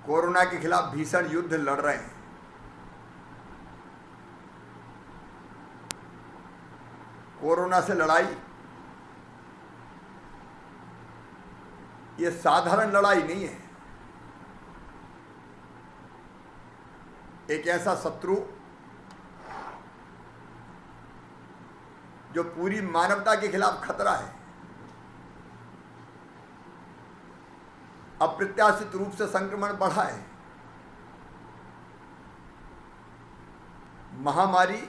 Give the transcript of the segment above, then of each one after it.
Corona के खिलाफ भीषण युद्ध लड़ रहे हैं। कोरोना से लड़ाई ये साधारण लड़ाई नहीं है। एक ऐसा शत्रु जो पूरी मानवता के खिलाफ खतरा है। अप्रत्याशित रूप से संक्रमण बढ़ा है। महामारी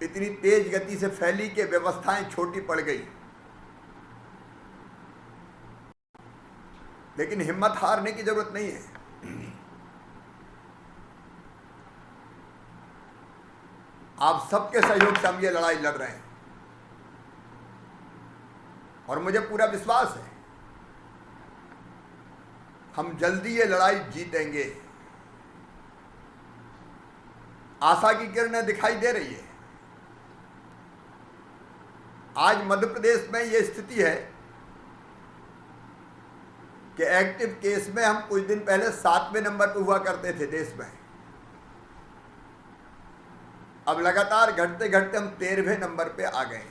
इतनी तेज गति से फैली कि व्यवस्थाएं छोटी पड़ गई, लेकिन हिम्मत हारने की जरूरत नहीं है। आप सबके सहयोग से हम ये लड़ाई लड़ रहे हैं और मुझे पूरा विश्वास है हम जल्दी ये लड़ाई जीतेंगे। आशा की किरणें दिखाई दे रही है। आज मध्य प्रदेश में ये स्थिति है कि एक्टिव केस में हम कुछ दिन पहले 7वें नंबर पर हुआ करते थे देश में। अब लगातार घटते घटते हम 13वें नंबर पे आ गए।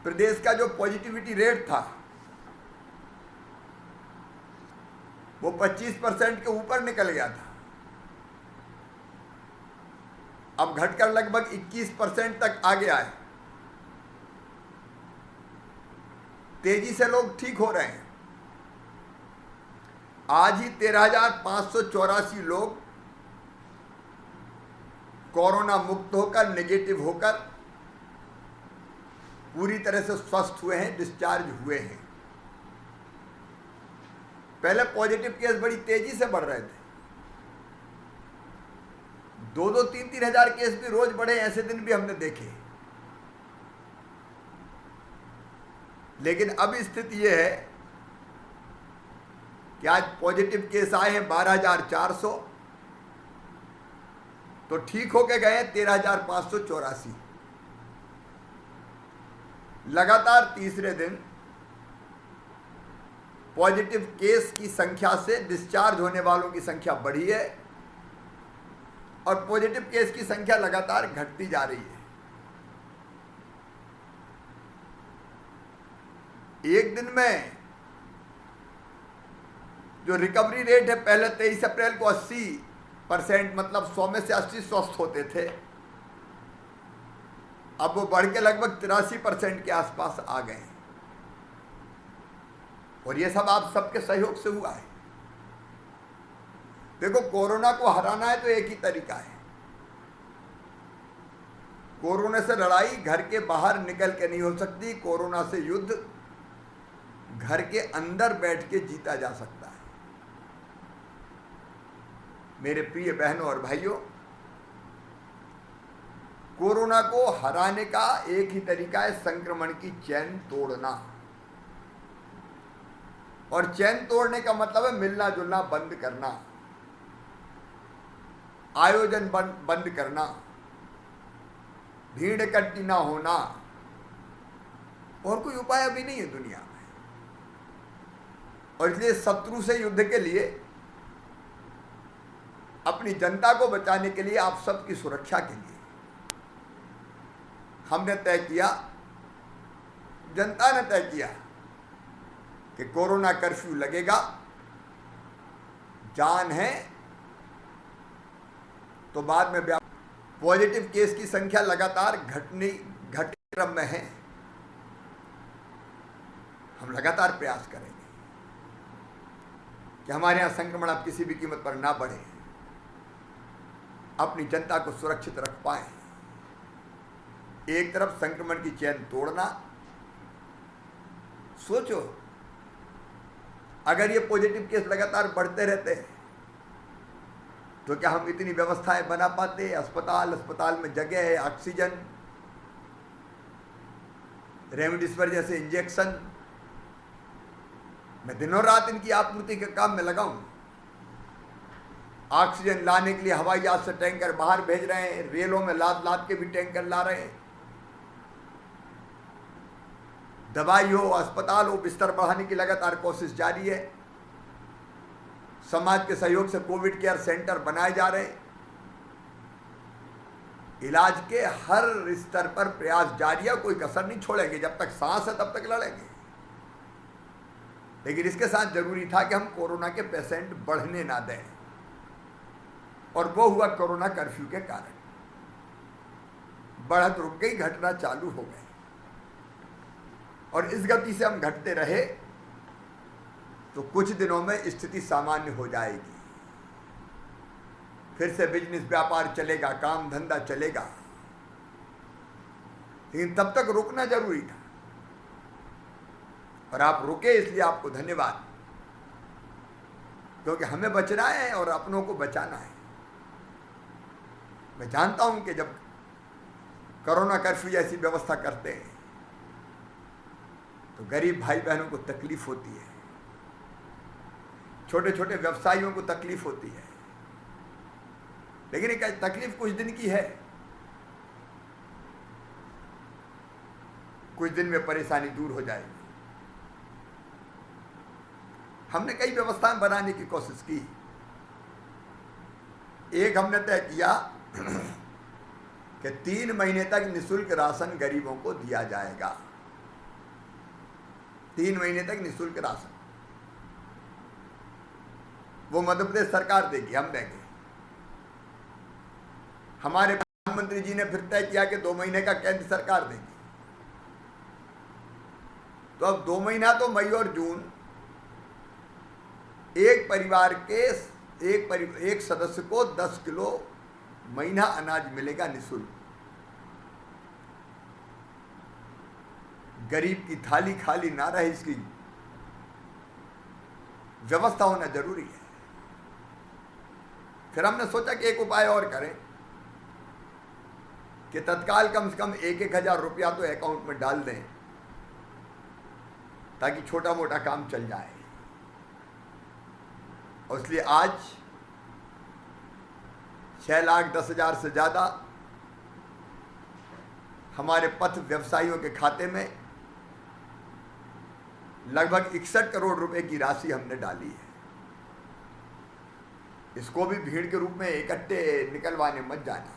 प्रदेश का जो पॉजिटिविटी रेट था वो 25% के ऊपर निकल गया था। अब घटकर लगभग 21% तक आ गया है। तेजी से लोग ठीक हो रहे हैं। आज ही 13,584 लोग कोरोना मुक्त होकर, नेगेटिव होकर पूरी तरह से स्वस्थ हुए हैं, डिस्चार्ज हुए हैं। पहले पॉजिटिव केस बड़ी तेजी से बढ़ रहे थे। 2-2, 3-3 हजार केस भी रोज बढ़े, ऐसे दिन भी हमने देखे। लेकिन अब स्थिति यह है कि आज पॉजिटिव केस आए हैं 12,400, तो ठीक होके गए 13,584। लगातार तीसरे दिन पॉजिटिव केस की संख्या से डिस्चार्ज होने वालों की संख्या बढ़ी है और पॉजिटिव केस की संख्या लगातार घटती जा रही है। एक दिन में जो रिकवरी रेट है, पहले 23 अप्रैल को 80% मतलब 100 में से 80 स्वस्थ होते थे, अब वो बढ़ के लगभग 83% के आसपास आ गए हैं। और ये सब आप सबके सहयोग से हुआ है। देखो, कोरोना को हराना है तो एक ही तरीका है। कोरोना से लड़ाई घर के बाहर निकल के नहीं हो सकती। कोरोना से युद्ध घर के अंदर बैठ के जीता जा सकता है। मेरे प्रिय बहनों और भाइयों, कोरोना को हराने का एक ही तरीका है, संक्रमण की चैन तोड़ना। और चैन तोड़ने का मतलब है मिलना जुलना बंद करना, आयोजन बंद करना, भीड़ इकट्ठी ना होना। और कोई उपाय अभी नहीं है दुनिया में। और इसलिए शत्रु से युद्ध के लिए, अपनी जनता को बचाने के लिए, आप सबकी सुरक्षा के लिए हमने तय किया, जनता ने तय किया कि कोरोना कर्फ्यू लगेगा। जान है तो बाद में पॉजिटिव केस की संख्या लगातार घटने क्रम में है। हम लगातार प्रयास करेंगे कि हमारे यहाँ संक्रमण अब किसी भी कीमत पर ना बढ़े, अपनी जनता को सुरक्षित रख पाए। एक तरफ संक्रमण की चैन तोड़ना। सोचो, अगर ये पॉजिटिव केस लगातार बढ़ते रहते तो क्या हम इतनी व्यवस्थाएं बना पाते? अस्पताल में जगह है, ऑक्सीजन, रेमडेसिविर जैसे इंजेक्शन। मैं दिनों रात इनकी आपूर्ति के काम में लगा हूं। ऑक्सीजन लाने के लिए हवाई जहाज से टैंकर बाहर भेज रहे हैं, रेलों में लाद लाद के भी टैंकर ला रहे हैं। दवाई हो, अस्पताल हो, बिस्तर बढ़ाने की लगातार कोशिश जारी है। समाज के सहयोग से कोविड केयर सेंटर बनाए जा रहे हैं। इलाज के हर स्तर पर प्रयास जारी है, कोई कसर नहीं छोड़ेंगे। जब तक सांस है तब तक लड़ेंगे। लेकिन इसके साथ जरूरी था कि हम कोरोना के पेशेंट बढ़ने ना दें, और वो हुआ कोरोना कर्फ्यू के कारण। बढ़त रुक गई, घटना चालू हो गई, और इस गति से हम घटते रहे तो कुछ दिनों में स्थिति सामान्य हो जाएगी। फिर से बिजनेस व्यापार चलेगा, काम धंधा चलेगा। लेकिन तब तक रुकना जरूरी था, और आप रुके, इसलिए आपको धन्यवाद। क्योंकि हमें बचना है और अपनों को बचाना है। मैं जानता हूं कि जब कोरोना कर्फ्यू जैसी व्यवस्था करते हैं तो गरीब भाई बहनों को तकलीफ होती है, छोटे छोटे व्यवसायियों को तकलीफ होती है। लेकिन एक तकलीफ कुछ दिन की है, कुछ दिन में परेशानी दूर हो जाएगी। हमने कई व्यवस्थाएं बनाने की कोशिश की। एक हमने तय किया कि 3 महीने तक निःशुल्क राशन गरीबों को दिया जाएगा। 3 महीने तक निःशुल्क राशन वो मध्य प्रदेश सरकार देगी, हम देंगे। हमारे प्रधानमंत्री जी ने फिर तय किया कि 2 महीने का केंद्र सरकार देगी। तो अब 2 महीना तो मई और जून एक परिवार के एक सदस्य को 10 किलो महीना अनाज मिलेगा निःशुल्क। गरीब की थाली खाली ना रहे, इसकी व्यवस्था होना जरूरी है। फिर हमने सोचा कि एक उपाय और करें कि तत्काल कम से कम 1,000 रुपया तो अकाउंट में डाल दें, ताकि छोटा मोटा काम चल जाए। और इसलिए आज 6,10,000 से ज़्यादा हमारे पथ व्यवसायियों के खाते में लगभग 61 करोड़ रुपए की राशि हमने डाली है। इसको भी भीड़ के रूप में इकट्ठे निकलवाने मत जाना,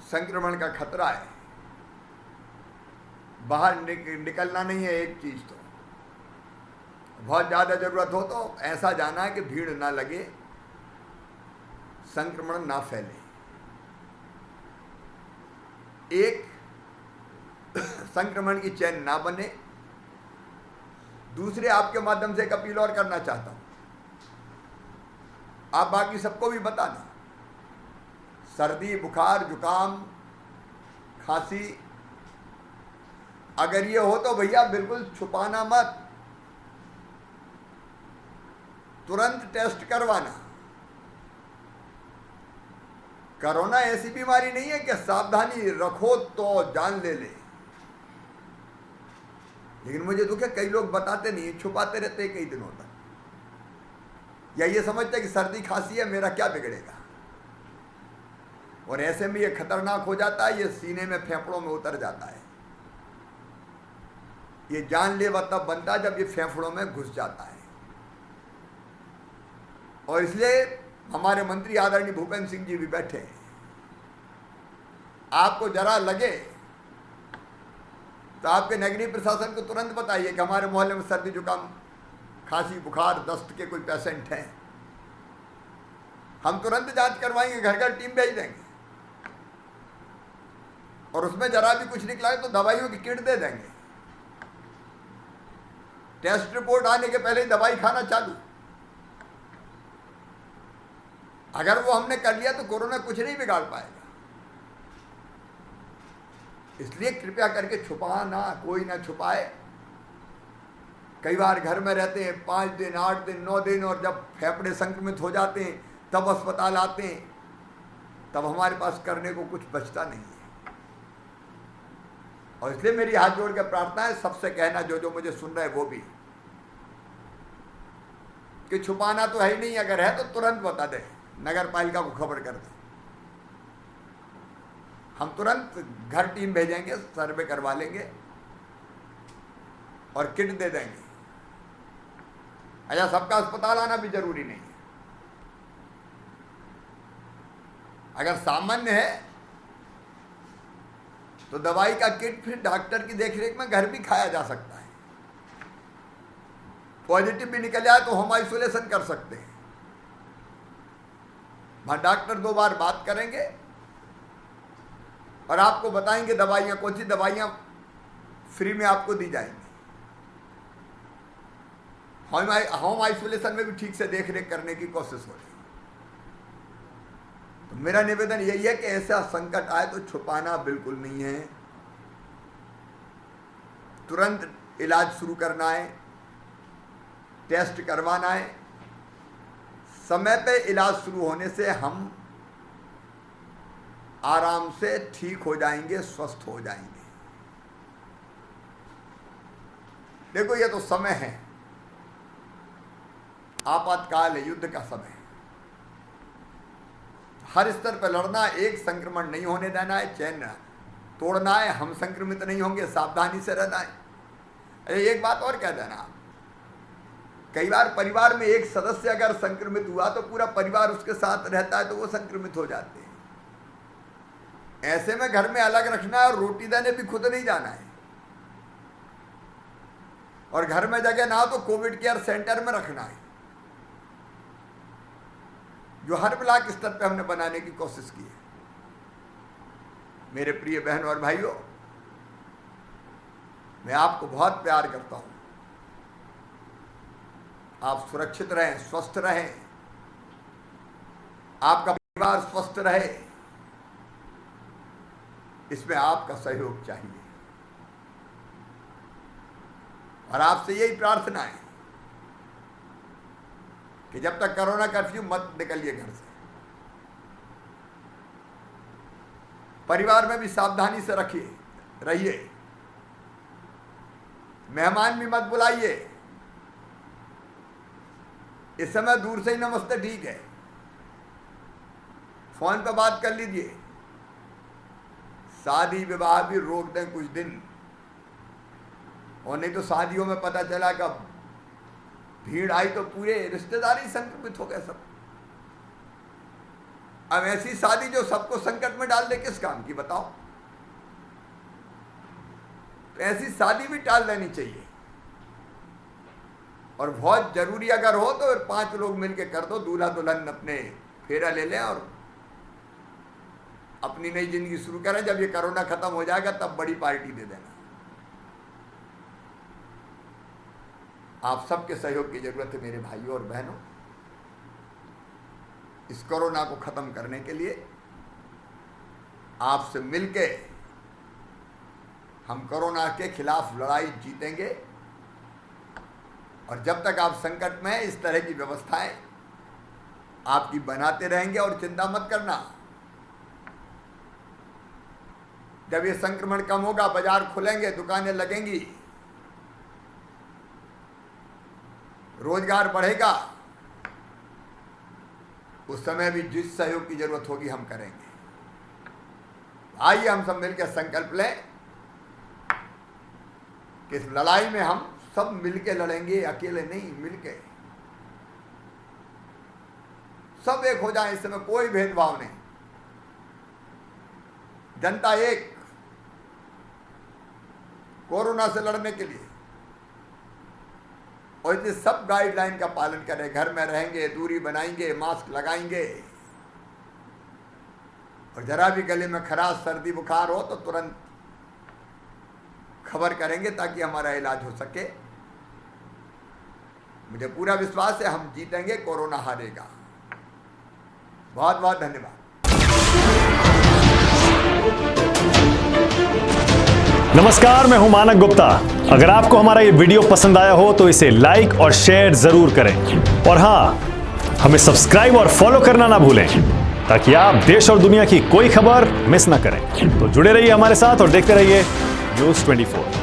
संक्रमण का खतरा है। बाहर निकलना नहीं है एक चीज, तो बहुत ज़्यादा ज़रूरत हो तो ऐसा जाना है कि भीड़ ना लगे, संक्रमण ना फैले। एक संक्रमण की चेन ना बने। दूसरे, आपके माध्यम से एक अपील और करना चाहता हूं, आप बाकी सबको भी बताना, सर्दी, बुखार, जुकाम, खांसी अगर ये हो तो भैया बिल्कुल छुपाना मत, तुरंत टेस्ट करवाना। कोरोना ऐसी बीमारी नहीं है कि सावधानी रखो तो जान ले ले। लेकिन मुझे दुख है, कई लोग बताते नहीं, छुपाते रहते हैं कई दिनों तक, या ये समझते कि सर्दी खांसी है, मेरा क्या बिगड़ेगा। और ऐसे में ये खतरनाक हो जाता है, ये सीने में, फेफड़ों में उतर जाता है। ये जानलेवा तब बनता है जब ये फेफड़ों में घुस जाता है। और इसलिए हमारे मंत्री आदरणीय भूपेंद्र सिंह जी भी बैठे हैं। आपको जरा लगे तो आपके नगरीय प्रशासन को तुरंत बताइए कि हमारे मोहल्ले में सर्दी, जुकाम, खांसी, बुखार, दस्त के कोई पेशेंट हैं। हम तुरंत जांच करवाएंगे, घर घर टीम भेज देंगे, और उसमें जरा भी कुछ निकला है तो दवाइयों की किट दे देंगे। टेस्ट रिपोर्ट आने के पहले ही दवाई खाना चालू। अगर वो हमने कर लिया तो कोरोना कुछ नहीं बिगाड़ पाएगा। इसलिए कृपया करके छुपाना, कोई ना छुपाए। कई बार घर में रहते हैं 5 दिन, 8 दिन, 9 दिन, और जब फेफड़े संक्रमित हो जाते हैं तब अस्पताल आते हैं, तब हमारे पास करने को कुछ बचता नहीं है। और इसलिए मेरी हाथ जोड़ के प्रार्थना है सबसे कहना, जो मुझे सुन रहे वो भी, कि छुपाना तो है ही नहीं, अगर है तो तुरंत बता दे, नगर पालिका को खबर कर दे। हम तुरंत घर टीम भेजेंगे, सर्वे करवा लेंगे, और किट दे देंगे। अच्छा, सबका अस्पताल आना भी जरूरी नहीं है। अगर सामान्य है तो दवाई का किट फिर डॉक्टर की देखरेख में घर भी खाया जा सकता है। पॉजिटिव भी निकल जाए तो होम आइसोलेशन कर सकते हैं। वहां डॉक्टर 2 बार बात करेंगे और आपको बताएंगे दवाइयां, कौन सी दवाइयां फ्री में आपको दी जाएंगी। होम आइसोलेशन में भी ठीक से देख रेख करने की कोशिश हो रही है। तो मेरा निवेदन यही है कि ऐसा संकट आए तो छुपाना बिल्कुल नहीं है, तुरंत इलाज शुरू करना है, टेस्ट करवाना है। समय पे इलाज शुरू होने से हम आराम से ठीक हो जाएंगे, स्वस्थ हो जाएंगे। देखो, ये तो समय है, आपातकाल है, युद्ध का समय है। हर स्तर पर लड़ना, एक संक्रमण नहीं होने देना है, चैन तोड़ना है, हम संक्रमित नहीं होंगे, सावधानी से रहना है। अरे एक बात और कह देना, कई बार परिवार में एक सदस्य अगर संक्रमित हुआ तो पूरा परिवार उसके साथ रहता है तो वो संक्रमित हो जाते हैं। ऐसे में घर में अलग रखना है और रोटी देने भी खुद नहीं जाना है। और घर में जगह ना हो तो कोविड केयर सेंटर में रखना है, जो हर ब्लॉक स्तर पे हमने बनाने की कोशिश की है। मेरे प्रिय बहन और भाइयों, मैं आपको बहुत प्यार करता हूं। आप सुरक्षित रहें, स्वस्थ रहें, आपका परिवार स्वस्थ रहे, इसमें आपका सहयोग चाहिए। और आपसे यही प्रार्थना है कि जब तक कोरोना कर्फ्यू मत निकलिए घर से। परिवार में भी सावधानी से रहिए, मेहमान भी मत बुलाइए। इस समय दूर से ही नमस्ते ठीक है, फोन पर बात कर लीजिए। शादी विवाह भी रोक दें कुछ दिन, और नहीं तो शादियों में पता चला कि भीड़ आई तो पूरे रिश्तेदारी संक्रमित हो गए सब। अब ऐसी शादी जो सबको संकट में डाल दे, किस काम की बताओ। तो ऐसी शादी भी टाल देनी चाहिए। और बहुत जरूरी अगर हो तो 5 लोग मिलकर कर दो, दूल्हा दुल्हन अपने फेरा ले लें और अपनी नई जिंदगी शुरू करें। जब ये कोरोना खत्म हो जाएगा तब बड़ी पार्टी दे देना। आप सबके सहयोग की जरूरत है मेरे भाइयों और बहनों। इस कोरोना को खत्म करने के लिए आपसे मिलके हम कोरोना के खिलाफ लड़ाई जीतेंगे। और जब तक आप संकट में हैं, इस तरह की व्यवस्थाएं आपकी बनाते रहेंगे। और चिंता मत करना, जब ये संक्रमण कम होगा, बाजार खुलेंगे, दुकानें लगेंगी, रोजगार बढ़ेगा, उस समय भी जिस सहयोग की जरूरत होगी हम करेंगे। आइए हम सब मिलकर संकल्प लें कि इस लड़ाई में हम सब मिलकर लड़ेंगे, अकेले नहीं, मिलकर सब एक हो जाए। इस समय कोई भेदभाव नहीं, जनता एक, कोरोना से लड़ने के लिए। और ये सब गाइडलाइन का पालन करें, घर में रहेंगे, दूरी बनाएंगे, मास्क लगाएंगे। और जरा भी गले में खराश, सर्दी, बुखार हो तो तुरंत खबर करेंगे ताकि हमारा इलाज हो सके। मुझे पूरा विश्वास है हम जीतेंगे, कोरोना हारेगा। बहुत बहुत धन्यवाद। नमस्कार, मैं हूं मानक गुप्ता। अगर आपको हमारा ये वीडियो पसंद आया हो तो इसे लाइक और शेयर जरूर करें। और हां, हमें सब्सक्राइब और फॉलो करना ना भूलें ताकि आप देश और दुनिया की कोई खबर मिस ना करें। तो जुड़े रहिए हमारे साथ और देखते रहिए न्यूज़ 24।